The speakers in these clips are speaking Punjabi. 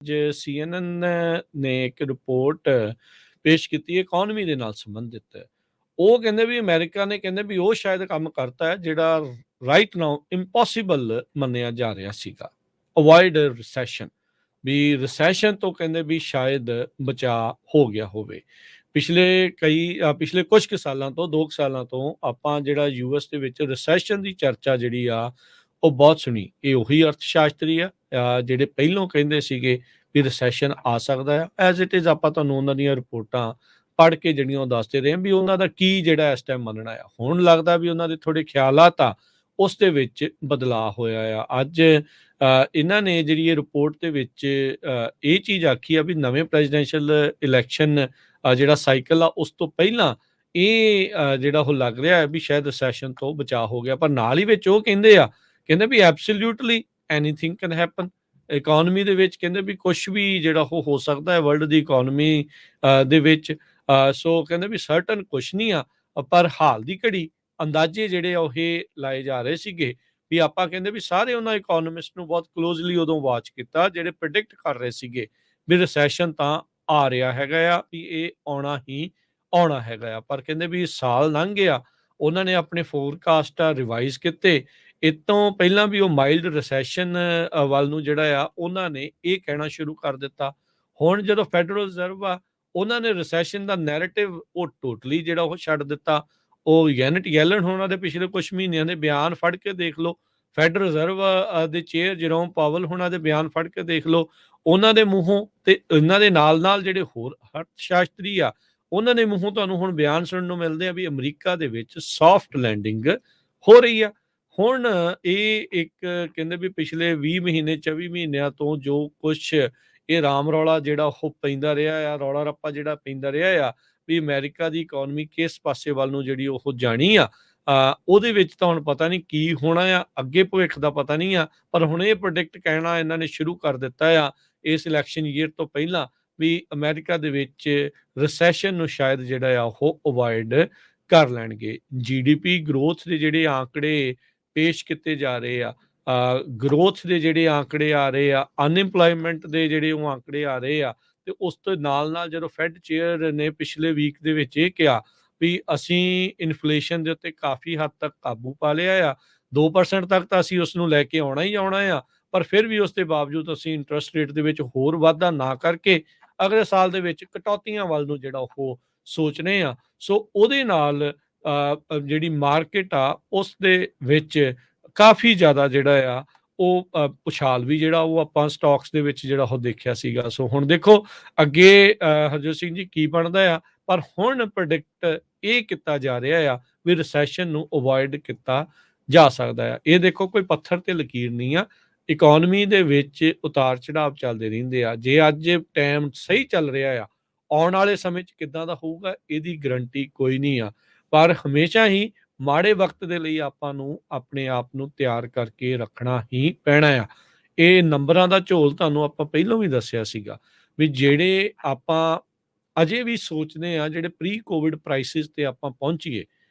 ਅੱਜ CNN ਨੇ ਇੱਕ ਰਿਪੋਰਟ ਪੇਸ਼ ਕੀਤੀ ਇਕੋਨਮੀ ਦੇ ਨਾਲ ਸੰਬੰਧਿਤ। ਉਹ ਕਹਿੰਦੇ ਵੀ ਅਮਰੀਕਾ ਨੇ ਕਹਿੰਦੇ ਵੀ ਉਹ ਸ਼ਾਇਦ ਕੰਮ ਕਰਤਾ ਹੈ ਜਿਹੜਾ ਰਾਈਟ ਨਾਓ ਇੰਪੋਸੀਬਲ ਮੰਨਿਆ ਜਾ ਰਿਹਾ ਸੀਗਾ। ਅਵੋਇਡ ਰਿਸੈਸ਼ਨ, ਵੀ ਰਿਸੈਸ਼ਨ ਤੋਂ ਕਹਿੰਦੇ ਵੀ ਸ਼ਾਇਦ ਬਚਾਅ ਹੋ ਗਿਆ ਹੋਵੇ। ਪਿਛਲੇ ਕੁਝ ਕੁ ਸਾਲਾਂ ਤੋਂ 2 ਸਾਲਾਂ ਤੋਂ ਆਪਾਂ ਜਿਹੜਾ ਯੂਐਸ ਦੇ ਵਿੱਚ ਰਿਸੈਸ਼ਨ ਦੀ ਚਰਚਾ ਜਿਹੜੀ ਆ ਉਹ ਬਹੁਤ ਸੁਣੀ। ਇਹ ਉਹੀ ਅਰਥ ਸ਼ਾਸਤਰੀ ਆ ਜਿਹੜੇ ਪਹਿਲੋਂ ਕਹਿੰਦੇ ਸੀਗੇ ਵੀ ਰਿਸੈਸ਼ਨ ਆ ਸਕਦਾ ਆ। ਐਜ਼ ਇਟ ਇਜ਼ ਆਪਾਂ ਤੁਹਾਨੂੰ ਉਹਨਾਂ ਦੀਆਂ ਰਿਪੋਰਟਾਂ ਪੜ੍ਹ ਕੇ ਜਿਹੜੀਆਂ ਉਹ ਦੱਸਦੇ ਰਹੇ ਵੀ ਉਹਨਾਂ ਦਾ ਕੀ ਜਿਹੜਾ ਇਸ ਟਾਈਮ ਮੰਨਣਾ ਆ। ਹੁਣ ਲੱਗਦਾ ਵੀ ਉਹਨਾਂ ਦੇ ਥੋੜੇ ਖਿਆਲਾਤ ਆ ਉਸ ਦੇ ਵਿੱਚ ਬਦਲਾਅ ਹੋਇਆ ਆ। ਅੱਜ ਇਹਨਾਂ ਨੇ ਜਿਹੜੀ ਇਹ ਰਿਪੋਰਟ ਦੇ ਵਿੱਚ ਇਹ ਚੀਜ਼ ਆਖੀ ਆ ਵੀ ਨਵੇਂ ਪ੍ਰੈਜ਼ੀਡੈਂਸ਼ੀਅਲ ਇਲੈਕਸ਼ਨ ਜਿਹੜਾ ਸਾਈਕਲ ਆ ਉਸ ਤੋਂ ਪਹਿਲਾਂ ਇਹ ਜਿਹੜਾ ਉਹ ਲੱਗ ਰਿਹਾ ਹੈ ਵੀ ਸ਼ਾਇਦ ਰਿਸੈਸ਼ਨ ਤੋਂ ਬਚਾਅ ਹੋ ਗਿਆ। ਪਰ ਨਾਲ ਹੀ ਵਿੱਚ ਉਹ ਕਹਿੰਦੇ ਵੀ absolutely anything can happen. Economy ਦੇ ਵਿੱਚ ਕਹਿੰਦੇ ਵੀ ਕੁਛ ਵੀ ਜਿਹੜਾ ਉਹ ਹੋ ਸਕਦਾ ਹੈ ਵਰਲਡ ਦੀ ਇਕੋਨਮੀ ਦੇ ਵਿੱਚ। ਸੋ ਕਹਿੰਦੇ ਵੀ ਸਰਟਨ ਕੁਛ ਨਹੀਂ ਆ, ਪਰ ਹਾਲ ਦੀ ਘੜੀ ਅੰਦਾਜ਼ੇ ਜਿਹੜੇ ਆ ਉਹ ਇਹ ਲਾਏ ਜਾ ਰਹੇ ਸੀਗੇ ਵੀ ਆਪਾਂ ਕਹਿੰਦੇ ਵੀ ਸਾਰੇ ਉਹਨਾਂ ਇਕੋਨੋਮਿਸਟ ਨੂੰ ਬਹੁਤ ਕਲੋਜ਼ਲੀ ਉਦੋਂ ਵਾਚ ਕੀਤਾ ਜਿਹੜੇ ਪ੍ਰੈਡਿਕਟ ਕਰ ਰਹੇ ਸੀਗੇ ਵੀ ਰਿਸੈਸ਼ਨ ਤਾਂ ਆ ਰਿਹਾ ਹੈਗਾ ਆ, ਵੀ ਇਹ ਆਉਣਾ ਹੀ ਆਉਣਾ ਹੈਗਾ ਆ। ਪਰ ਕਹਿੰਦੇ ਵੀ ਸਾਲ ਲੰਘ ਗਿਆ, ਉਹਨਾਂ ਨੇ ਆਪਣੇ ਫੋਰਕਾਸਟ ਰਿਵਾਈਜ਼ ਕੀਤੇ। ਇਹ ਤੋਂ ਪਹਿਲਾਂ ਵੀ ਉਹ ਮਾਈਲਡ ਰਿਸੈਸ਼ਨ ਵੱਲ ਨੂੰ ਜਿਹੜਾ ਆ ਉਹਨਾਂ ਨੇ ਇਹ ਕਹਿਣਾ ਸ਼ੁਰੂ ਕਰ ਦਿੱਤਾ। ਹੁਣ ਜਦੋਂ ਫੈਡਰਲ ਰਿਜ਼ਰਵ ਆ ਉਹਨਾਂ ਨੇ ਰਿਸੈਸ਼ਨ ਦਾ ਨੈਰੇਟਿਵ ਉਹ ਟੋਟਲੀ ਜਿਹੜਾ ਉਹ ਛੱਡ ਦਿੱਤਾ। ਉਹ ਜੈਨਟ ਯੈਲਨ ਉਹਨਾਂ ਦੇ ਪਿਛਲੇ ਕੁਝ ਮਹੀਨਿਆਂ ਦੇ ਬਿਆਨ ਫੜ ਕੇ ਦੇਖ ਲਓ, ਫੈਡਰਲ ਰਿਜ਼ਰਵ ਦੇ ਚੇਅਰ ਜਰੋਮ ਪਾਵਲ ਉਹਨਾਂ ਦੇ ਬਿਆਨ ਫੜ ਕੇ ਦੇਖ ਲਓ, ਉਹਨਾਂ ਦੇ ਮੂੰਹੋਂ ਤੇ ਇਹਨਾਂ ਦੇ ਨਾਲ ਜਿਹੜੇ ਹੋਰ ਅਰਥ ਸ਼ਾਸਤਰੀ ਆ ਉਹਨਾਂ ਦੇ ਮੂੰਹੋਂ ਤੁਹਾਨੂੰ ਹੁਣ ਬਿਆਨ ਸੁਣਨ ਨੂੰ ਮਿਲਦੇ ਆ ਵੀ ਅਮਰੀਕਾ ਦੇ ਵਿੱਚ ਸੌਫਟ ਲੈਂਡਿੰਗ ਹੋ ਰਹੀ ਆ। ਹੁਣ ਇਹ ਇੱਕ ਕਹਿੰਦੇ ਵੀ ਪਿਛਲੇ 20 ਮਹੀਨੇ 24 ਮਹੀਨਿਆਂ ਤੋਂ ਜੋ ਕੁਛ ਇਹ ਰਾਮ ਰੌਲਾ ਜਿਹੜਾ ਉਹ ਪੈਂਦਾ ਰਿਹਾ ਆ, ਰੌਲਾ ਰੱਪਾ ਜਿਹੜਾ ਪੈਂਦਾ ਰਿਹਾ ਆ ਵੀ ਅਮਰੀਕਾ ਦੀ ਇਕੋਨਮੀ ਕਿਸ ਪਾਸੇ ਵੱਲ ਨੂੰ ਜਿਹੜੀ ਉਹ ਜਾਣੀ ਆ, ਉਹਦੇ ਵਿੱਚ ਤਾਂ ਹੁਣ ਪਤਾ ਨਹੀਂ ਕੀ ਹੋਣਾ ਆ, ਅੱਗੇ ਭਵਿੱਖ ਦਾ ਪਤਾ ਨਹੀਂ ਆ। ਪਰ ਹੁਣ ਇਹ ਪ੍ਰੈਡਿਕਟ ਕਹਿਣਾ ਇਹਨਾਂ ਨੇ ਸ਼ੁਰੂ ਕਰ ਦਿੱਤਾ ਆ ਇਸ ਇਲੈਕਸ਼ਨ ਈਅਰ ਤੋਂ ਪਹਿਲਾਂ ਵੀ ਅਮਰੀਕਾ ਦੇ ਵਿੱਚ ਰਿਸੈਸ਼ਨ ਨੂੰ ਸ਼ਾਇਦ ਜਿਹੜਾ ਆ ਉਹ ਅਵੋਇਡ ਕਰ ਲੈਣਗੇ। GDP ਗਰੋਥ ਦੇ ਜਿਹੜੇ ਆંકੜੇ ਪੇਸ਼ ਕੀਤੇ ਜਾ ਰਹੇ ਆ, ਗਰੋਥ ਦੇ ਜਿਹੜੇ ਆંકੜੇ ਆ ਰਹੇ ਆ, ਅਨਇੰਪਲੋਇਮੈਂਟ ਦੇ ਜਿਹੜੇ ਉਹ ਆંકੜੇ ਆ ਰਹੇ ਆ, ਤੇ ਉਸ ਤੋਂ ਨਾਲ ਜਦੋਂ ਫੈਡ ਚੇਅਰ ਨੇ ਪਿਛਲੇ ਵੀਕ ਦੇ ਵਿੱਚ ਇਹ ਕਿਹਾ ਵੀ ਅਸੀਂ ਇਨਫਲੇਸ਼ਨ ਦੇ ਉੱਤੇ ਕਾਫੀ ਹੱਦ ਤੱਕ ਕਾਬੂ ਪਾ ਲਿਆ ਆ, 2% ਤੱਕ ਤਾਂ ਅਸੀਂ ਉਸ ਨੂੰ ਲੈ ਕੇ ਆਉਣਾ ਹੀ ਆਉਣਾ ਆ, ਪਰ ਫਿਰ ਵੀ ਉਸ ਦੇ ਬਾਵਜੂਦ ਅਸੀਂ ਇੰਟਰਸਟ ਰੇਟ ਦੇ ਵਿੱਚ ਹੋਰ ਵਾਧਾ ਨਾ ਕਰਕੇ ਅਗਲੇ ਸਾਲ ਦੇ ਵਿੱਚ ਕਟੌਤੀਆਂ ਵੱਲ ਨੂੰ ਜਿਹੜਾ ਉਹ ਸੋਚ ਰਹੇ ਆ। ਸੋ ਉਹਦੇ ਨਾਲ ਜਿਹੜੀ ਮਾਰਕੀਟ ਆ ਉਸ ਦੇ ਵਿੱਚ ਕਾਫੀ ਜ਼ਿਆਦਾ ਜਿਹੜਾ ਆ ਉਹ ਉਛਾਲ ਵੀ ਜਿਹੜਾ ਉਹ ਆਪਾਂ ਸਟਾਕਸ ਦੇ ਵਿੱਚ ਜਿਹੜਾ ਉਹ ਦੇਖਿਆ ਸੀਗਾ। ਸੋ ਹੁਣ ਦੇਖੋ ਅੱਗੇ ਹਰਜੋਤ ਸਿੰਘ ਜੀ ਕੀ ਬਣਦਾ ਆ, ਪਰ ਹੁਣ ਪ੍ਰੈਡਿਕਟ ਇਹ ਕੀਤਾ ਜਾ ਰਿਹਾ ਆ ਵੀ ਰਿਸੈਸ਼ਨ ਨੂੰ ਅਵੋਇਡ ਕੀਤਾ ਜਾ ਸਕਦਾ ਆ। ਇਹ ਦੇਖੋ ਕੋਈ ਪੱਥਰ ਤੇ ਲਕੀਰ ਨਹੀਂ ਆ, ਇਕੋਨਮੀ ਦੇ ਵਿੱਚ ਉਤਾਰ ਚੜਾਵ ਚੱਲਦੇ ਰਹਿੰਦੇ ਆ। ਜੇ ਅੱਜ ਟਾਈਮ ਸਹੀ ਚੱਲ ਰਿਹਾ ਆ, ਆਉਣ ਵਾਲੇ ਸਮੇਂ 'ਚ ਕਿੱਦਾਂ ਦਾ ਹੋਊਗਾ ਇਹਦੀ ਗਰੰਟੀ ਕੋਈ ਨਹੀਂ ਆ। ਪਰ ਹਮੇਸ਼ਾ ਹੀ ਮਾੜੇ ਵਕਤ ਦੇ ਲਈ ਆਪਾਂ ਨੂੰ ਆਪਣੇ ਆਪ ਨੂੰ ਤਿਆਰ ਕਰਕੇ ਰੱਖਣਾ ਹੀ ਪੈਣਾ ਆ। ਇਹ ਨੰਬਰਾਂ ਦਾ ਝੋਲ ਤੁਹਾਨੂੰ ਆਪਾਂ ਪਹਿਲਾਂ ਵੀ ਦੱਸਿਆ ਸੀਗਾ ਵੀ ਜਿਹੜੇ ਆਪਾਂ ਅਜੇ ਵੀ ਸੋਚਦੇ ਆ ਜਿਹੜੇ ਪ੍ਰੀ ਕੋਵਿਡ ਪ੍ਰਾਈਸਿਸ ਤੇ ਆਪਾਂ ਪਹੁੰਚੀਏ,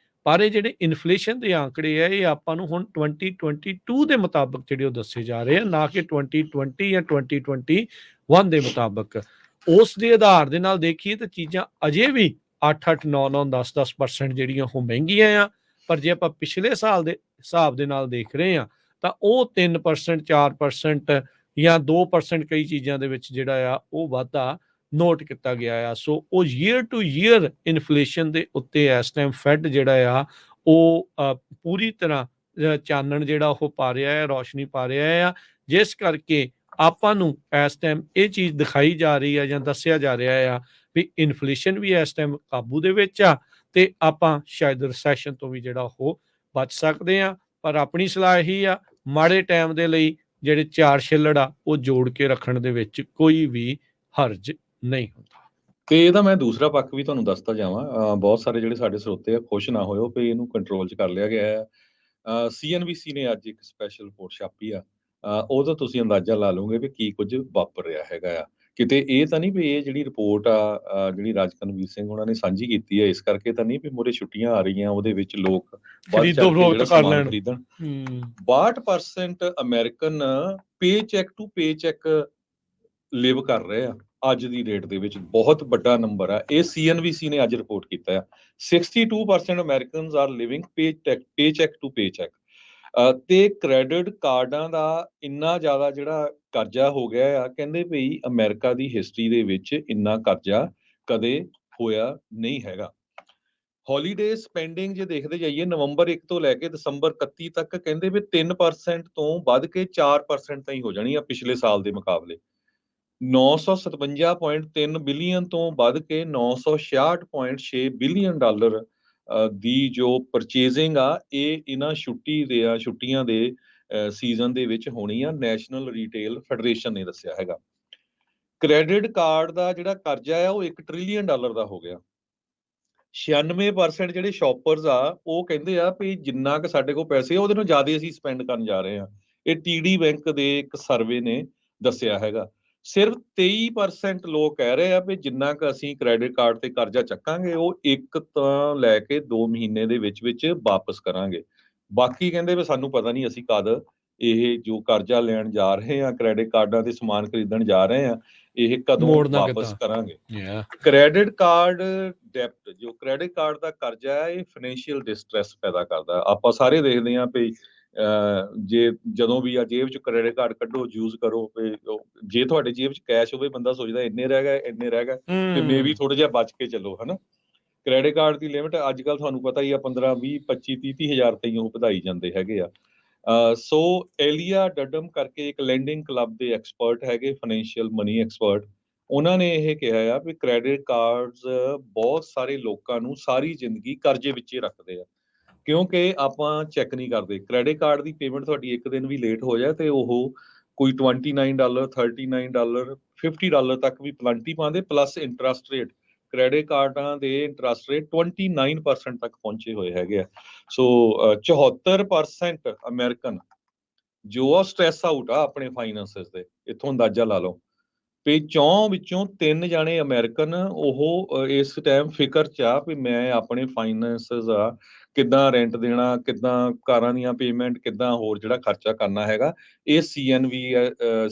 ਪਰ ਇਹ ਜਿਹੜੇ ਇਨਫਲੇਸ਼ਨ ਦੇ ਆંકੜੇ ਆ ਇਹ ਆਪਾਂ ਨੂੰ ਹੁਣ 2022 ਦੇ ਮੁਤਾਬਕ ਜਿਹੜੇ ਉਹ ਦੱਸੇ ਜਾ ਰਹੇ ਆ, ਨਾ ਕਿ 2020 ਜਾਂ 2021 ਦੇ ਮੁਤਾਬਕ। ਉਸ ਦੇ ਆਧਾਰ ਦੇ ਨਾਲ ਦੇਖੀਏ ਤਾਂ ਚੀਜ਼ਾਂ ਅਜੇ ਵੀ 8-8, 9-9, 10-10% ਜਿਹੜੀਆਂ ਉਹ ਮਹਿੰਗੀਆਂ ਆ। ਪਰ ਜੇ ਆਪਾਂ ਪਿਛਲੇ ਸਾਲ ਦੇ ਹਿਸਾਬ ਦੇ ਨਾਲ ਦੇਖ ਰਹੇ ਆ ਤਾਂ ਉਹ 3%, 4% ਜਾਂ 2% ਕਈ ਚੀਜ਼ਾਂ ਦੇ ਵਿੱਚ ਜਿਹੜਾ ਆ ਉਹ ਵਾਧਾ ਨੋਟ ਕੀਤਾ ਗਿਆ ਆ। ਸੋ ਉਹ ਈਅਰ ਟੂ ਈਅਰ ਇਨਫਲੇਸ਼ਨ ਦੇ ਉੱਤੇ ਇਸ ਟਾਈਮ ਫੈਡ ਜਿਹੜਾ ਆ ਉਹ ਪੂਰੀ ਤਰ੍ਹਾਂ ਚਾਨਣ ਜਿਹੜਾ ਉਹ ਪਾ ਰਿਹਾ ਹੈ, ਰੌਸ਼ਨੀ ਪਾ ਰਿਹਾ ਆ, ਜਿਸ ਕਰਕੇ ਆਪਾਂ ਨੂੰ ਇਸ ਟਾਈਮ ਇਹ ਚੀਜ਼ ਦਿਖਾਈ ਜਾ ਰਹੀ ਆ ਜਾਂ ਦੱਸਿਆ ਜਾ ਰਿਹਾ ਆ ਵੀ ਇਨਫਲੇਸ਼ਨ ਵੀ ਇਸ ਟਾਈਮ ਕਾਬੂ ਦੇ ਵਿੱਚ ਆ ਤੇ ਆਪਾਂ ਸ਼ਾਇਦ ਰਿਸੈਸ਼ਨ ਤੋਂ ਵੀ ਜਿਹੜਾ ਉਹ ਬਚ ਸਕਦੇ ਆ। ਪਰ ਆਪਣੀ ਸਲਾਹ ਇਹੀ ਆ, ਮਾੜੇ ਟਾਈਮ ਦੇ ਲਈ ਜਿਹੜੇ 4 ਛਿੱਲੜ ਆ ਉਹ ਜੋੜ ਕੇ ਰੱਖਣ ਦੇ ਵਿੱਚ ਕੋਈ ਵੀ ਹਰਜ ਨਹੀਂ ਹੁੰਦਾ। ਤੇ ਇਹਦਾ ਮੈਂ ਦੂਸਰਾ ਪੱਖ ਵੀ ਤੁਹਾਨੂੰ ਦੱਸਦਾ ਜਾਵਾਂ। ਬਹੁਤ ਸਾਰੇ ਜਿਹੜੇ ਸਾਡੇ ਸਰੋਤੇ ਆ ਖੁਸ਼ ਨਾ ਹੋਇਓ ਵੀ ਇਹਨੂੰ ਕੰਟਰੋਲ 'ਚ ਕਰ ਲਿਆ ਗਿਆ ਹੈ। CNBC ਨੇ ਅੱਜ ਇੱਕ ਸਪੈਸ਼ਲ ਰਿਪੋਰਟ ਛਾਪੀ ਆ, ਉਹਦਾ ਤੁਸੀਂ ਅੰਦਾਜ਼ਾ ਲਾ ਲਓਗੇ ਵੀ ਕੀ ਕੁਝ ਵਾਪਰ ਰਿਹਾ ਹੈਗਾ ਆ। ਕਿਤੇ ਇਹ ਤਾਂ ਨਹੀਂ ਵੀ ਇਹ ਜਿਹੜੀ ਰਿਪੋਰਟ ਆ ਜਿਹੜੀ ਰਾਜਕਨਵੀਰ ਸਿੰਘ ਉਹਨਾਂ ਨੇ ਸਾਂਝੀ ਕੀਤੀ ਹੈ ਇਸ ਕਰਕੇ ਤਾਂ ਨਹੀਂ ਵੀ ਮੂਹਰੇ ਛੁੱਟੀਆਂ ਆ ਰਹੀਆਂ ਉਹਦੇ ਵਿੱਚ ਲੋਕ ਖਰੀਦੋ ਫਰੋਖਤ ਕਰ ਲੈਣ। ਖਰੀਦਣ। 62% American paycheck to paycheck live ਕਰ ਰਹੇ ਆ ਅੱਜ ਦੀ ਡੇਟ ਦੇ ਵਿੱਚ ਬਹੁਤ ਵੱਡਾ ਨੰਬਰ ਆ। ਇਹ ਸੀਐਨਬੀਸੀ ਨੇ ਅੱਜ ਰਿਪੋਰਟ ਕੀਤਾ ਆ 62% Americans are living paycheque to paycheque. ਤੇ ਕ੍ਰੈਡਿਟ ਕਾਰਡਾਂ ਦਾ ਇੰਨਾ ਜ਼ਿਆਦਾ ਜਿਹੜਾ ਕਰਜ਼ਾ ਹੋ ਗਿਆ ਆ, ਕਹਿੰਦੇ ਵੀ ਅਮਰੀਕਾ ਦੀ ਹਿਸਟਰੀ ਦੇ ਵਿੱਚ ਇੰਨਾ ਕਰਜ਼ਾ ਕਦੇ ਹੋਇਆ ਨਹੀਂ ਹੈਗਾ। ਹੌਲੀਡੇ ਸਪੈਂਡਿੰਗ ਜੇ ਦੇਖਦੇ ਜਾਈਏ ਨਵੰਬਰ 1 ਤੋਂ ਲੈ ਕੇ ਦਸੰਬਰ 31 ਤੱਕ ਕਹਿੰਦੇ ਵੀ 3% ਤੋਂ ਵੱਧ ਕੇ 4% ਤਾਈਂ ਹੋ ਜਾਣੀ ਆ ਪਿਛਲੇ ਸਾਲ ਦੇ ਮੁਕਾਬਲੇ। 957.3 ਬਿਲੀਅਨ ਤੋਂ ਵੱਧ ਕੇ 966.6 ਬਿਲੀਅਨ ਡਾਲਰ ਦੀ ਜੋ ਪਰਚੇਜ਼ਿੰਗ ਆ ਇਹ ਇਹਨਾਂ ਛੁੱਟੀਆਂ ਦੇ ਸੀਜ਼ਨ ਦੇ ਵਿੱਚ ਹੋਣੀ ਆ, ਨੈਸ਼ਨਲ ਰੀਟੇਲ ਫੈਡਰੇਸ਼ਨ ਨੇ ਦੱਸਿਆ ਹੈਗਾ। ਕ੍ਰੈਡਿਟ ਕਾਰਡ ਦਾ ਜਿਹੜਾ ਕਰਜ਼ਾ ਆ ਉਹ 1 ਟ੍ਰਿਲੀਅਨ ਡਾਲਰ ਦਾ ਹੋ ਗਿਆ। 96% ਜਿਹੜੇ ਸ਼ਾਪਰਸ ਆ ਉਹ ਕਹਿੰਦੇ ਆ ਵੀ ਜਿੰਨਾ ਕੁ ਸਾਡੇ ਕੋਲ ਪੈਸੇ ਆ ਉਹਦੇ ਨਾਲੋਂ ਜ਼ਿਆਦਾ ਅਸੀਂ ਸਪੈਂਡ ਕਰਨ ਜਾ ਰਹੇ ਹਾਂ। ਇਹ TD ਬੈਂਕ ਦੇ ਇੱਕ ਸਰਵੇ ਨੇ ਦੱਸਿਆ ਹੈਗਾ। ਸਿਰਫ 23% ਲੋਕ ਕਹਿ ਰਹੇ ਆ ਵੀ ਜਿੰਨਾ ਕੁ ਅਸੀਂ ਕ੍ਰੈਡਿਟ ਕਾਰਡ ਤੇ ਕਰਜ਼ਾ ਚੱਕਾਂਗੇ ਉਹ 1 ਤੋਂ ਲੈ ਕੇ 2 ਮਹੀਨੇ ਦੇ ਵਿੱਚ ਵਾਪਸ ਕਰਾਂਗੇ। ਬਾਕੀ ਕਹਿੰਦੇ ਵੀ ਸਾਨੂੰ ਪਤਾ ਨਹੀਂ ਅਸੀਂ ਕਦ ਇਹ ਜੋ ਕਰਜ਼ਾ ਲੈਣ ਜਾ ਰਹੇ ਆ, ਕ੍ਰੈਡਿਟ ਕਾਰਡਾਂ ਤੇ ਸਮਾਨ ਖਰੀਦਣ ਜਾ ਰਹੇ ਆ, ਇਹ ਕਦੋਂ ਮੋੜਨਾ ਵਾਪਸ ਕਿੱਦਾਂ। ਕਰਾਂਗੇ। Yeah. ਕ੍ਰੈਡਿਟ ਕਾਰਡ ਡੈਪਟ, ਜੋ ਕ੍ਰੈਡਿਟ ਕਾਰਡ ਦਾ ਕਰਜ਼ਾ ਹੈ ਇਹ ਫਾਈਨੈਂਸ਼ੀਅਲ ਡਿਸਟ੍ਰੈਸ ਪੈਦਾ ਕਰਦਾ। ਆਪਾਂ ਸਾਰੇ ਦੇਖਦੇ ਹਾਂ ਵੀ ਜੇ ਜਦੋਂ ਵੀ ਆ ਜੇਬ ਚ ਕ੍ਰੈਡਿਟ ਕਾਰਡ ਕੱਢੋ, ਯੂਜ਼ ਕਰੋ, ਜੇ ਤੁਹਾਡੇ ਜੇਬ ਚ ਕੈਸ਼ ਹੋਵੇ ਬੰਦਾ ਸੋਚਦਾ ਇੰਨੇ ਰਹਿ ਗਏ ਤੇ ਮੇਬੀ ਥੋੜਾ ਜਿਹਾ ਬਚ ਕੇ ਚੱਲੋ, ਹਨਾ। ਕ੍ਰੈਡਿਟ ਕਾਰਡ ਦੀ ਲਿਮਿਟ ਅੱਜ ਕੱਲ ਤੁਹਾਨੂੰ ਪਤਾ ਹੀ ਆ 15, 20, 25, 30 ਹਜ਼ਾਰ ਤਾਈਂ ਉਹ ਵਧਾਈ ਜਾਂਦੇ ਹੈਗੇ ਆ। ਸੋ ਏਲੀਆ ਡਡਮ ਕਰਕੇ ਇੱਕ ਲੈਂਡਿੰਗ ਕਲੱਬ ਦੇ ਐਕਸਪਰਟ ਹੈਗੇ, ਫਾਈਨੈਂਸ਼ੀਅਲ ਮਨੀ ਐਕਸਪਰਟ, ਉਹਨਾਂ ਨੇ ਇਹ ਕਿਹਾ ਆ ਵੀ ਕ੍ਰੈਡਿਟ ਕਾਰਡਸ ਬਹੁਤ ਸਾਰੇ ਲੋਕਾਂ ਨੂੰ ਸਾਰੀ ਜ਼ਿੰਦਗੀ ਕਰਜ਼ੇ ਵਿੱਚ ਹੀ ਰੱਖਦੇ ਆ, ਕਿਉਂਕਿ ਆਪਾਂ ਚੈੱਕ ਨਹੀਂ ਕਰਦੇ। ਕ੍ਰੈਡਿਟ ਕਾਰਡ ਦੀ ਪੇਮੈਂਟ ਤੁਹਾਡੀ ਇੱਕ ਦਿਨ ਵੀ ਲੇਟ ਹੋ ਜਾਏ ਤੇ ਉਹ ਕੋਈ $29, $39, $50 ਤੱਕ ਵੀ ਪਲੰਟੀ ਪਾਉਂਦੇ, ਪਲੱਸ ਇੰਟਰਸਟ ਰੇਟ। ਕ੍ਰੈਡਿਟ ਕਾਰਡਾਂ ਦੇ ਇੰਟਰਸਟ ਰੇਟ 29% ਤੱਕ ਪਹੁੰਚੇ ਹੋਏ ਹੈਗੇ ਆ। ਸੋ 74% ਅਮਰੀਕਨ ਜੋ ਆ ਸਟ੍ਰੈਸ ਆਊਟ ਆ ਆਪਣੇ ਫਾਈਨੈਂਸਿਸ ਦੇ। ਇੱਥੋਂ ਅੰਦਾਜ਼ਾ ਲਾ ਲਓ ਵੀ 4 ਵਿੱਚੋਂ 3 ਜਾਣੇ ਅਮਰੀਕਨ ਉਹ ਇਸ ਟਾਈਮ ਫਿਕਰ ਚ ਆ ਵੀ ਮੈਂ ਆਪਣੇ ਫਾਈਨੈਂਸਿਸ ਆ ਕਿੱਦਾਂ ਰੈਂਟ ਦੇਣਾ, ਕਿੱਦਾਂ ਕਾਰਾਂ ਦੀਆਂ ਪੇਮੈਂਟ, ਕਿੱਦਾਂ ਹੋਰ ਜਿਹੜਾ ਖਰਚਾ ਕਰਨਾ ਹੈਗਾ। ਇਹ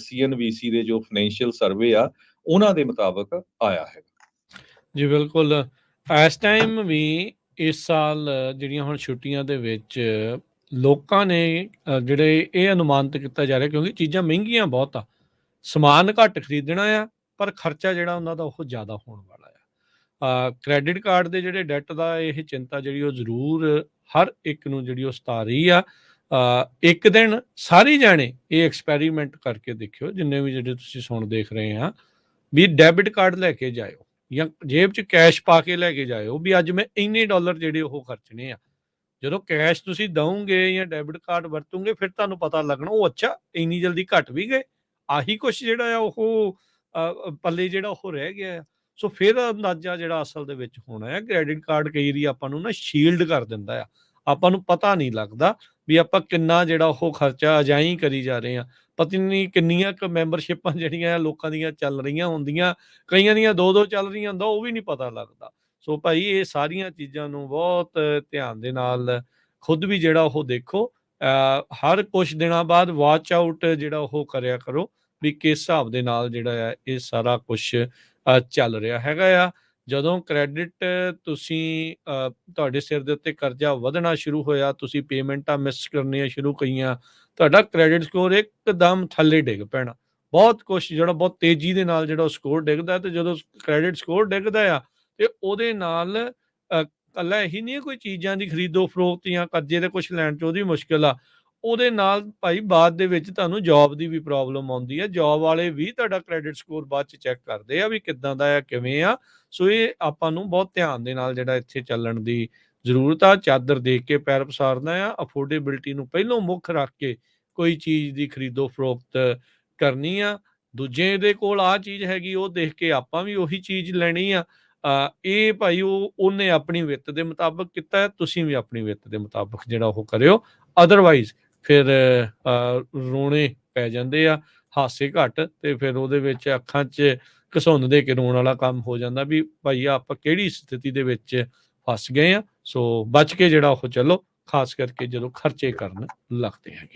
CNBC ਦੇ ਜੋ ਫਾਈਨੈਂਸ਼ੀਅਲ ਸਰਵੇ ਆ ਉਹਨਾਂ ਦੇ ਮੁਤਾਬਕ ਆਇਆ ਹੈ। ਜੀ ਬਿਲਕੁਲ। ਇਸ ਟਾਈਮ ਵੀ ਇਸ ਸਾਲ ਜਿਹੜੀਆਂ ਹੁਣ ਛੁੱਟੀਆਂ ਦੇ ਵਿੱਚ ਲੋਕਾਂ ਨੇ ਜਿਹੜੇ ਇਹ ਅਨੁਮਾਨਿਤ ਕੀਤਾ ਜਾ ਰਿਹਾ, ਕਿਉਂਕਿ ਚੀਜ਼ਾਂ ਮਹਿੰਗੀਆਂ ਬਹੁਤ ਆ, ਸਮਾਨ ਘੱਟ ਖਰੀਦਣਾ ਆ ਪਰ ਖਰਚਾ ਜਿਹੜਾ ਉਹਨਾਂ ਦਾ ਉਹ ਜ਼ਿਆਦਾ ਹੋਣ ਵਾਲਾ ਆ। ਕ੍ਰੈਡਿਟ ਕਾਰਡ ਦੇ ਜਿਹੜੇ ਡੈਟ ਦਾ ਇਹ ਚਿੰਤਾ ਜਿਹੜੀ ਉਹ ਜ਼ਰੂਰ ਹਰ ਇੱਕ ਨੂੰ ਜਿਹੜੀ ਉਹ ਸਤਾ ਰਹੀ ਆ। ਇੱਕ ਦਿਨ ਸਾਰੇ ਜਾਣੇ ਇਹ ਐਕਸਪੈਰੀਮੈਂਟ ਕਰਕੇ ਦੇਖਿਓ, ਜਿੰਨੇ ਵੀ ਜਿਹੜੇ ਤੁਸੀਂ ਸੁਣ ਦੇਖ ਰਹੇ ਆ, ਵੀ ਡੈਬਿਟ ਕਾਰਡ ਲੈ ਕੇ ਜਾਇਓ ਜਾਂ ਜੇਬ 'ਚ ਕੈਸ਼ ਪਾ ਕੇ ਲੈ ਕੇ ਜਾਇਓ ਵੀ ਅੱਜ ਮੈਂ ਇੰਨੇ ਡਾਲਰ ਜਿਹੜੇ ਉਹ ਖਰਚਣੇ ਆ। ਜਦੋਂ ਕੈਸ਼ ਤੁਸੀਂ ਦਓਗੇ ਜਾਂ ਡੈਬਿਟ ਕਾਰਡ ਵਰਤੋਗੇ ਫਿਰ ਤੁਹਾਨੂੰ ਪਤਾ ਲੱਗਣਾ ਉਹ ਅੱਛਾ ਇੰਨੀ ਜਲਦੀ ਘਟ ਵੀ ਗਏ, ਆਹੀ ਕੁਛ ਜਿਹੜਾ ਆ ਉਹ ਪੱਲੇ ਜਿਹੜਾ ਉਹ ਰਹਿ ਗਿਆ ਆ। ਸੋ ਫਿਰ ਅੰਦਾਜ਼ਾ ਜਿਹੜਾ ਅਸਲ ਦੇ ਵਿੱਚ ਹੋਣਾ ਹੈ। ਕ੍ਰੈਡਿਟ ਕਾਰਡ ਕਈ ਵਾਰੀ ਆਪਾਂ ਨੂੰ ਨਾ ਸ਼ੀਲਡ ਕਰ ਦਿੰਦਾ ਆ, ਆਪਾਂ ਨੂੰ ਪਤਾ ਨਹੀਂ ਲੱਗਦਾ ਵੀ ਆਪਾਂ ਕਿੰਨਾ ਜਿਹੜਾ ਉਹ ਖਰਚਾ ਅਜਾਈਂ ਕਰੀ ਜਾ ਰਹੇ ਹਾਂ। ਪਤਾ ਨਹੀਂ ਕਿੰਨੀਆਂ ਕੁ ਮੈਂਬਰਸ਼ਿਪਾਂ ਜਿਹੜੀਆਂ ਆ ਲੋਕਾਂ ਦੀਆਂ ਚੱਲ ਰਹੀਆਂ ਹੁੰਦੀਆਂ, ਕਈਆਂ ਦੀਆਂ 2-2 ਚੱਲ ਰਹੀਆਂ ਹੁੰਦਾ, ਉਹ ਵੀ ਨਹੀਂ ਪਤਾ ਲੱਗਦਾ। ਸੋ ਭਾਈ ਇਹ ਸਾਰੀਆਂ ਚੀਜ਼ਾਂ ਨੂੰ ਬਹੁਤ ਧਿਆਨ ਦੇ ਨਾਲ ਖੁਦ ਵੀ ਜਿਹੜਾ ਉਹ ਦੇਖੋ। ਹਰ ਕੁਛ ਦਿਨਾਂ ਬਾਅਦ ਵਾਚ ਆਊਟ ਜਿਹੜਾ ਉਹ ਕਰਿਆ ਕਰੋ ਵੀ ਕਿਸ ਹਿਸਾਬ ਦੇ ਨਾਲ ਜਿਹੜਾ ਆ ਇਹ ਸਾਰਾ ਕੁਛ ਚੱਲ ਰਿਹਾ ਹੈਗਾ ਆ। ਜਦੋਂ ਕ੍ਰੈਡਿਟ ਤੁਸੀਂ ਤੁਹਾਡੇ ਸਿਰ ਦੇ ਉੱਤੇ ਕਰਜ਼ਾ ਵਧਣਾ ਸ਼ੁਰੂ ਹੋਇਆ, ਤੁਸੀਂ ਪੇਮੈਂਟਾਂ ਮਿਸ ਕਰਨੀਆਂ ਸ਼ੁਰੂ ਕਰੀਆਂ, ਤੁਹਾਡਾ ਕ੍ਰੈਡਿਟ ਸਕੋਰ ਇੱਕਦਮ ਥੱਲੇ ਡਿੱਗ ਪੈਣਾ। ਬਹੁਤ ਕੁਛ ਜਿਹੜਾ ਬਹੁਤ ਤੇਜ਼ੀ ਦੇ ਨਾਲ ਜਿਹੜਾ ਉਹ ਸਕੋਰ ਡਿੱਗਦਾ, ਤੇ ਜਦੋਂ ਕ੍ਰੈਡਿਟ ਸਕੋਰ ਡਿੱਗਦਾ ਆ ਤੇ ਉਹਦੇ ਨਾਲ ਇਕੱਲਾ ਇਹੀ ਨਹੀਂ ਕੋਈ ਚੀਜ਼ਾਂ ਦੀ ਖਰੀਦੋ ਫਰੋਖਤ ਜਾਂ ਕਰਜ਼ੇ ਦੇ ਕੁਛ ਲੈਣ 'ਚ ਉਹਦੀ ਮੁਸ਼ਕਿਲ ਆ, ਉਹਦੇ ਨਾਲ ਭਾਈ ਬਾਅਦ ਦੇ ਵਿੱਚ ਤੁਹਾਨੂੰ ਜੋਬ ਦੀ ਵੀ ਪ੍ਰੋਬਲਮ ਆਉਂਦੀ ਹੈ। ਜੋਬ ਵਾਲੇ ਵੀ ਤੁਹਾਡਾ ਕ੍ਰੈਡਿਟ ਸਕੋਰ ਬਾਅਦ 'ਚ ਚੈੱਕ ਕਰਦੇ ਆ ਵੀ ਕਿੱਦਾਂ ਦਾ ਆ, ਕਿਵੇਂ ਆ। ਸੋ ਇਹ ਆਪਾਂ ਨੂੰ ਬਹੁਤ ਧਿਆਨ ਦੇ ਨਾਲ ਜਿਹੜਾ ਇੱਥੇ ਚੱਲਣ ਦੀ ਜ਼ਰੂਰਤ ਆ। ਚਾਦਰ ਦੇਖ ਕੇ ਪੈਰ ਪਸਾਰਨਾ ਆ, ਅਫੋਰਡੇਬਿਲਟੀ ਨੂੰ ਪਹਿਲੋਂ ਮੁੱਖ ਰੱਖ ਕੇ ਕੋਈ ਚੀਜ਼ ਦੀ ਖਰੀਦੋ ਫਰੋਖਤ ਕਰਨੀ ਆ। ਦੂਜੇ ਦੇ ਕੋਲ ਆਹ ਚੀਜ਼ ਹੈਗੀ ਉਹ ਦੇਖ ਕੇ ਆਪਾਂ ਵੀ ਉਹੀ ਚੀਜ਼ ਲੈਣੀ ਆ। ਇਹ ਭਾਈ ਉਹਨੇ ਆਪਣੀ ਵਿੱਤ ਦੇ ਮੁਤਾਬਕ ਕੀਤਾ, ਤੁਸੀਂ ਵੀ ਆਪਣੀ ਵਿੱਤ ਦੇ ਮੁਤਾਬਕ ਜਿਹੜਾ ਉਹ ਕਰਿਓ। ਅਦਰਵਾਈਜ਼ ਫਿਰ ਰੋਣੇ ਪੈ ਜਾਂਦੇ ਆ, ਹਾਸੇ ਘੱਟ, ਤੇ ਫਿਰ ਉਹਦੇ ਵਿੱਚ ਅੱਖਾਂ 'ਚ ਘਸੁੰਨ ਦੇ ਕੇ ਰੋਣ ਵਾਲਾ ਕੰਮ ਹੋ ਜਾਂਦਾ ਵੀ ਭਾਈ ਆਪਾਂ ਕਿਹੜੀ ਸਥਿਤੀ ਦੇ ਵਿੱਚ ਫਸ ਗਏ ਆ। ਸੋ ਬਚ ਕੇ ਜਿਹੜਾ ਉਹ ਚੱਲੋ, ਖਾਸ ਕਰਕੇ ਜਦੋਂ ਖਰਚੇ ਕਰਨ ਲੱਗਦੇ ਹੈਗੇ।